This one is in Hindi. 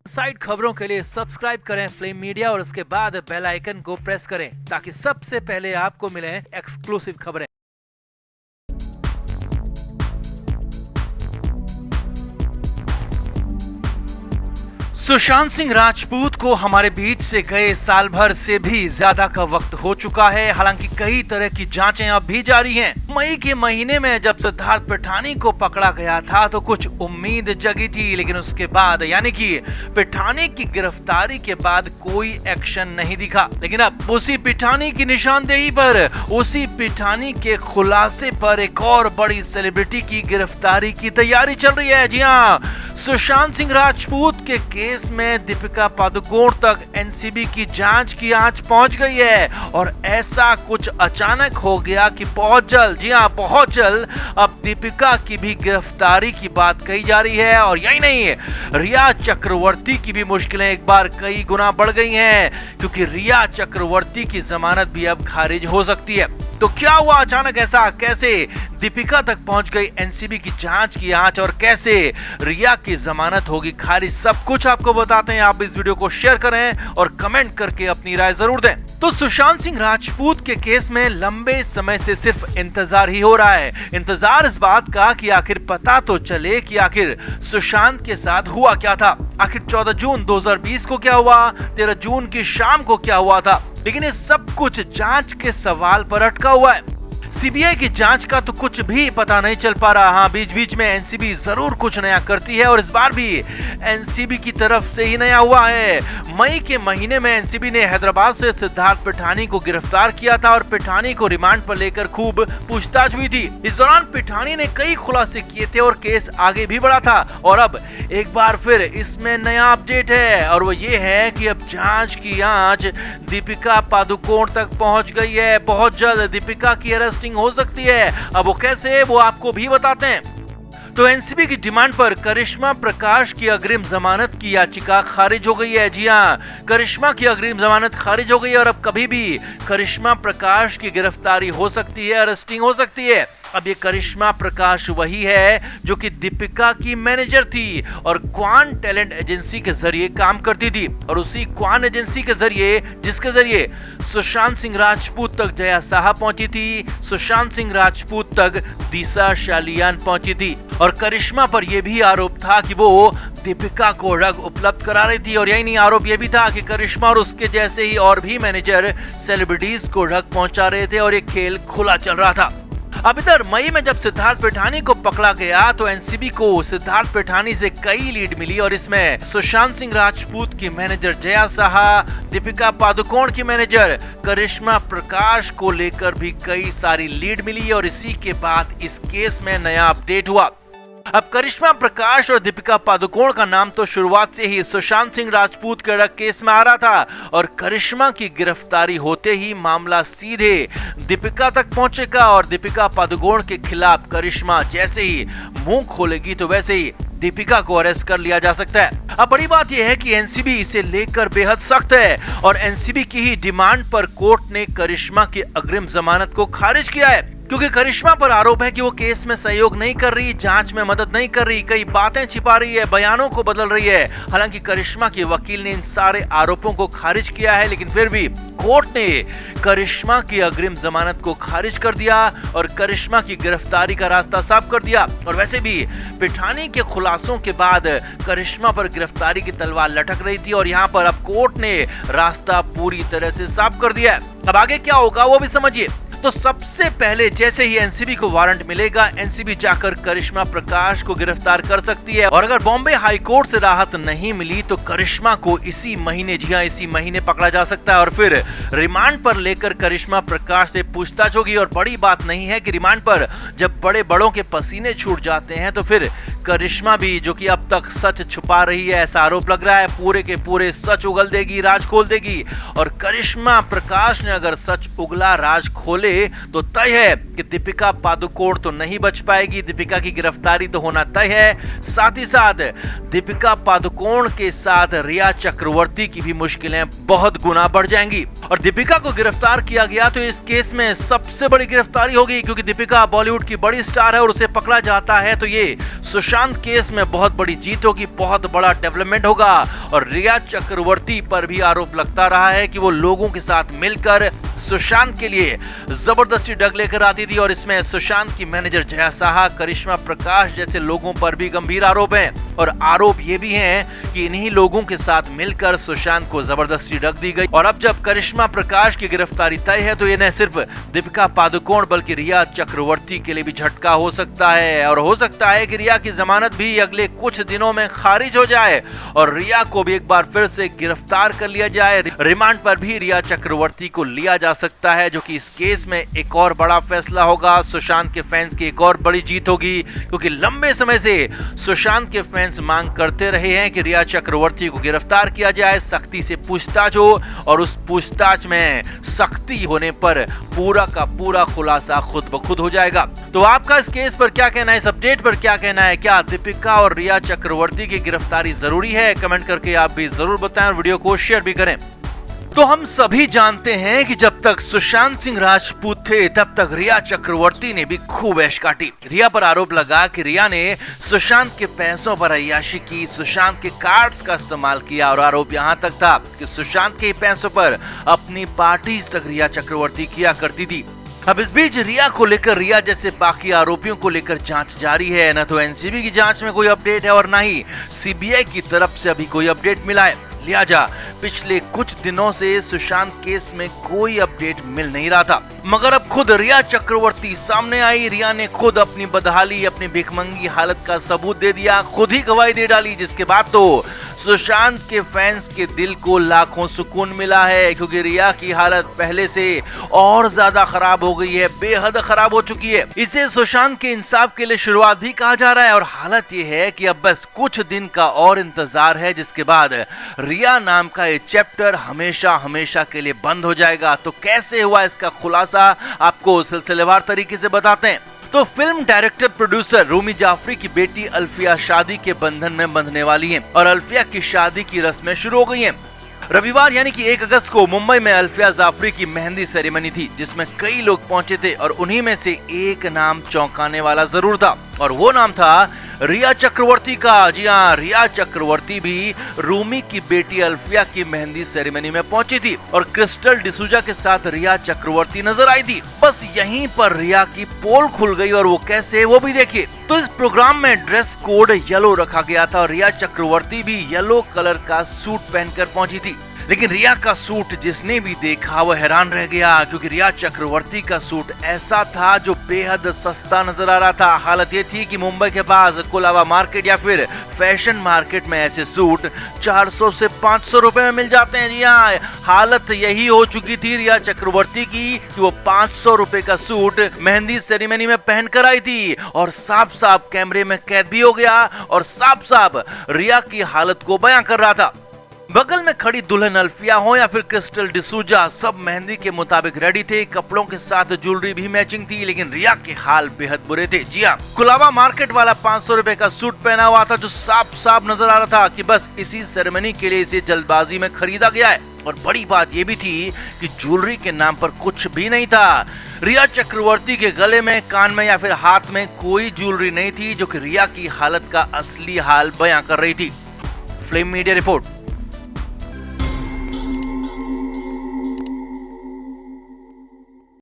साइड खबरों के लिए सब्सक्राइब करें फ्लेम मीडिया और उसके बाद बेल आइकन को प्रेस करें ताकि सबसे पहले आपको मिले एक्सक्लूसिव खबरें। सुशांत सिंह राजपूत को हमारे बीच से गए साल भर से भी ज्यादा का वक्त हो चुका है। हालांकि कई तरह की जांचें अब भी जारी हैं। मई के महीने में जब सिद्धार्थ पिठानी को पकड़ा गया था तो कुछ उम्मीद जगी थी, लेकिन उसके बाद यानी कि पिठानी की गिरफ्तारी के बाद कोई एक्शन नहीं दिखा। लेकिन अब उसी पिठानी की निशानदेही पर, उसी पिठानी के खुलासे पर एक और बड़ी सेलिब्रिटी की गिरफ्तारी की तैयारी चल रही है। जी हाँ, सुशांत सिंह राजपूत के केस में दीपिका पादुकोण तक एनसीबी की जांच की आंच पहुंच गई है और ऐसा कुछ अचानक हो गया कि बहुत जल्द, जी हां बहुत जल्द, अब दीपिका की भी गिरफ्तारी की बात कही जा रही है। और यही नहीं, रिया चक्रवर्ती की भी मुश्किलें एक बार कई गुना बढ़ गई हैं, क्योंकि रिया चक्रवर्ती की जमानत भी अब खारिज हो सकती है। तो क्या हुआ अचानक ऐसा? कैसे दीपिका तक पहुंच गई एनसीबी की जांच की आंच और कैसे रिया की जमानत होगी खारिज? सब कुछ आपको बताते हैं। आप इस वीडियो को शेयर करें और कमेंट करके अपनी राय जरूर दें। तो सुशांत सिंह राजपूत के केस में लंबे समय से सिर्फ इंतजार ही हो रहा है। इंतजार इस बात का कि आखिर पता तो चले कि आखिर सुशांत के साथ हुआ क्या था। आखिर 14 जून 2020 को क्या हुआ, 13 जून की शाम को क्या हुआ था। लेकिन ये सब कुछ जांच के सवाल पर अटका हुआ है। सीबीआई की जांच का तो कुछ भी पता नहीं चल पा रहा। हाँ, बीच बीच में एनसीबी जरूर कुछ नया करती है और इस बार भी एनसीबी की तरफ से ही नया हुआ है। मई के महीने में एनसीबी ने हैदराबाद से सिद्धार्थ पिठानी को गिरफ्तार किया था और पिठानी को रिमांड पर लेकर खूब पूछताछ हुई थी। इस दौरान पिठानी ने कई खुलासे किए थे और केस आगे भी बढ़ा था। और अब एक बार फिर इसमें नया अपडेट है और वो ये है कि अब जांच की आंच दीपिका पादुकोण तक पहुंच गई है। बहुत जल्द दीपिका की अरेस्ट हो सकती है। अब वो कैसे, वो आपको भी बताते हैं। तो एनसीबी की डिमांड पर करिश्मा प्रकाश की अग्रिम जमानत की याचिका खारिज हो गई है। जी हां, करिश्मा की अग्रिम जमानत खारिज हो गई है और अब कभी भी करिश्मा प्रकाश की गिरफ्तारी हो सकती है, अरेस्टिंग हो सकती है। अब ये करिश्मा प्रकाश वही है जो कि दीपिका की मैनेजर थी और क्वान टैलेंट एजेंसी के जरिए काम करती थी। और उसी क्वान एजेंसी के जरिए, जिसके जरिए सुशांत सिंह राजपूत तक जया साहा पहुंची थी, सुशांत सिंह राजपूत तक दिशा शालियान पहुंची थी। और करिश्मा पर यह भी आरोप था कि वो दीपिका को ड्रग उपलब्ध करा रही थी। और यही नहीं, आरोप यह भी था कि करिश्मा और उसके जैसे ही और भी मैनेजर सेलिब्रिटीज को ड्रग पहुंचा रहे थे और ये खेल खुला चल रहा था। अब इधर मई में जब सिद्धार्थ पिठानी को पकड़ा गया तो एनसीबी को सिद्धार्थ पिठानी से कई लीड मिली और इसमें सुशांत सिंह राजपूत की मैनेजर जया साहा, दीपिका पादुकोण की मैनेजर करिश्मा प्रकाश को लेकर भी कई सारी लीड मिली। और इसी के बाद इस केस में नया अपडेट हुआ। अब करिश्मा प्रकाश और दीपिका पादुकोण का नाम तो शुरुआत से ही सुशांत सिंह राजपूत के ड्रग केस में आ रहा था और करिश्मा की गिरफ्तारी होते ही मामला सीधे दीपिका तक पहुंचेगा और दीपिका पादुकोण के खिलाफ करिश्मा जैसे ही मुंह खोलेगी तो वैसे ही दीपिका को अरेस्ट कर लिया जा सकता है। अब बड़ी बात यह है कि एनसीबी इसे लेकर बेहद सख्त है और एनसीबी की ही डिमांड पर कोर्ट ने करिश्मा की अग्रिम जमानत को खारिज किया है, क्योंकि करिश्मा पर आरोप है कि वो केस में सहयोग नहीं कर रही, जांच में मदद नहीं कर रही, कई बातें छिपा रही है, बयानों को बदल रही है। हालांकि करिश्मा के वकील ने इन सारे आरोपों को खारिज किया है, लेकिन फिर भी कोर्ट ने करिश्मा की अग्रिम जमानत को खारिज कर दिया और करिश्मा की गिरफ्तारी का रास्ता साफ कर दिया। और वैसे भी पिठानी के खुलासों के बाद करिश्मा पर गिरफ्तारी की तलवार लटक रही थी और यहाँ पर अब कोर्ट ने रास्ता पूरी तरह से साफ कर दिया है। अब आगे क्या होगा वो भी समझिए। तो सबसे पहले जैसे ही एनसीबी को वारंट मिलेगा, एनसीबी जाकर करिश्मा प्रकाश को गिरफ्तार कर सकती है। और अगर बॉम्बे हाई कोर्ट से राहत नहीं मिली तो करिश्मा को इसी महीने, जी हां इसी महीने पकड़ा जा सकता है और फिर रिमांड पर लेकर करिश्मा प्रकाश से पूछताछ होगी। और बड़ी बात नहीं है कि रिमांड पर जब बड़े बड़ों के पसीने छूट जाते हैं तो फिर करिश्मा भी, जो कि अब तक सच छुपा रही है, ऐसा आरोप लग रहा है, पूरे के पूरे सच उगल देगी, राज खोल देगी। और करिश्मा प्रकाश ने अगर सच उगला, राज खोले चले तो तय है कि दीपिका पादुकोण तो नहीं बच पाएगी, दीपिका की गिरफ्तारी तो होना तय है। साथ ही साथ दीपिका पादुकोण के साथ रिया चक्रवर्ती की भी मुश्किलें बहुत गुना बढ़ जाएंगी। और दीपिका को गिरफ्तार किया गया तो इस केस में सबसे बड़ी गिरफ्तारी होगी, क्योंकि दीपिका बॉलीवुड की बड़ी स्टार है और उसे पकड़ा जाता है तो ये सुशांत केस में बहुत बड़ी जीत होगी, बहुत बड़ा डेवलपमेंट होगा। और रिया चक्रवर्ती पर भी आरोप लगता रहा है कि वो लोगों के साथ मिलकर सुशांत के लिए जबरदस्ती ड्रग लेकर आती थी, और इसमें सुशांत की मैनेजर जया साहा, करिश्मा प्रकाश जैसे लोगों पर भी गंभीर आरोप हैं। और आरोप ये भी हैं कि इन्हीं लोगों के साथ मिलकर सुशांत को जबरदस्ती ड्रग दी गई। और अब जब करिश्मा प्रकाश की गिरफ्तारी तय है तो ये न सिर्फ दीपिका पादुकोण बल्कि रिया चक्रवर्ती के लिए भी झटका हो सकता है, और हो सकता है कि रिया की जमानत भी अगले कुछ दिनों में खारिज हो जाए और रिया को भी एक बार फिर से गिरफ्तार कर लिया जाए। रिमांड पर भी रिया चक्रवर्ती को लिया जा सकता है, जो कि इस केस में एक और बड़ा फैसला होगा। सुशांत के फैंस की एक और बड़ी जीत होगी, क्योंकि लंबे समय से सुशांत के फैंस मांग करते रहे हैं कि रिया चक्रवर्ती को गिरफ्तार किया जाए, सख्ती से पूछताछ हो, और उस पूछताछ में सख्ती होने पर पूरा का पूरा खुलासा खुद ब खुद हो जाएगा। तो आपका इस केस पर क्या कहना है, इस अपडेट पर क्या कहना है? क्या दीपिका और रिया चक्रवर्ती की गिरफ्तारी जरूरी है? कमेंट करके आप भी जरूर बताएं, वीडियो को शेयर भी करें। तो हम सभी जानते हैं कि जब तक सुशांत सिंह राजपूत थे तब तक रिया चक्रवर्ती ने भी खूब ऐश काटी। रिया पर आरोप लगा कि रिया ने सुशांत के पैसों पर अय्याशी की, सुशांत के कार्ड्स का इस्तेमाल किया, और आरोप यहां तक था कि सुशांत के पैसों पर अपनी पार्टी तक रिया चक्रवर्ती किया करती थी। अब इस बीच रिया को लेकर, रिया जैसे बाकी आरोपियों को लेकर जांच जारी है। न तो एनसीबी की जांच में कोई अपडेट है और न ही सीबीआई की तरफ से अभी कोई अपडेट मिला है। लिहाजा पिछले कुछ दिनों से सुशांत केस में कोई अपडेट मिल नहीं रहा था, मगर अब खुद रिया चक्रवर्ती सामने आई। रिया ने खुद अपनी बदहाली, अपनी भिखमंगी हालत का सबूत दे दिया, खुद ही गवाही दे डाली, जिसके बाद तो सुशांत के फैंस के दिल को लाखों सुकून मिला है, क्योंकि रिया की हालत पहले से और ज्यादा खराब हो गई है, बेहद खराब हो चुकी है। इसे सुशांत के इंसाफ के लिए शुरुआत भी कहा जा रहा है, और हालत ये है कि अब बस कुछ दिन का और इंतजार है, जिसके बाद रिया नाम का ये चैप्टर हमेशा हमेशा के लिए बंद हो जाएगा। तो कैसे हुआ इसका खुलासा आपको सिलसिलेवार तरीके से बताते हैं। तो film director producer Rumi Jafri की बेटी अल्फिया शादी के बंधन में बंधने वाली हैं, और अल्फिया की शादी की रस्में शुरू हो गई हैं। रविवार यानी कि 1 अगस्त को मुंबई में अल्फिया जाफरी की मेहंदी सेरेमनी थी, जिसमें कई लोग पहुंचे थे, और उन्हीं में से एक नाम चौंकाने वाला जरूर था, और वो नाम था रिया चक्रवर्ती का। जी हाँ, रिया चक्रवर्ती भी रूमी की बेटी अल्फिया की मेहंदी सेरेमनी में पहुंची थी, और क्रिस्टल डिसूजा के साथ रिया चक्रवर्ती नजर आई थी। बस यहीं पर रिया की पोल खुल गई, और वो कैसे, वो भी देखिए। तो इस प्रोग्राम में ड्रेस कोड येलो रखा गया था, और रिया चक्रवर्ती भी येलो कलर का सूट पहनकर पहुंची थी। लेकिन रिया का सूट जिसने भी देखा वो हैरान रह गया, क्योंकि रिया चक्रवर्ती का सूट ऐसा था जो बेहद सस्ता नजर आ रहा था। हालत ये थी कि मुंबई के पास कोलाबा मार्केट या फिर फैशन मार्केट में ऐसे सूट 400 से 500 रुपए में मिल जाते हैं। जी हाँ, हालत यही हो चुकी थी रिया चक्रवर्ती की कि वो 500 रुपए का सूट मेहंदी सेरेमनी में पहन कर आई थी, और साफ साफ कैमरे में कैद भी हो गया, और साफ साफ रिया की हालत को बयां कर रहा था। बगल में खड़ी दुल्हन अल्फिया हो या फिर क्रिस्टल डिसूजा, सब मेहंदी के मुताबिक रेडी थे, कपड़ों के साथ ज्वेलरी भी मैचिंग थी, लेकिन रिया के हाल बेहद बुरे थे। जी हाँ, कोलाबा मार्केट वाला 500 रुपए का सूट पहना हुआ था, जो साफ साफ नजर आ रहा था कि बस इसी सेरेमनी के लिए इसे जल्दबाजी में खरीदा गया है। और बड़ी बात यह भी थी कि ज्वेलरी के नाम पर कुछ भी नहीं था। रिया चक्रवर्ती के गले में, कान में या फिर हाथ में कोई ज्वेलरी नहीं थी, जो कि रिया की हालत का असली हाल बयां कर रही थी। Flame media report.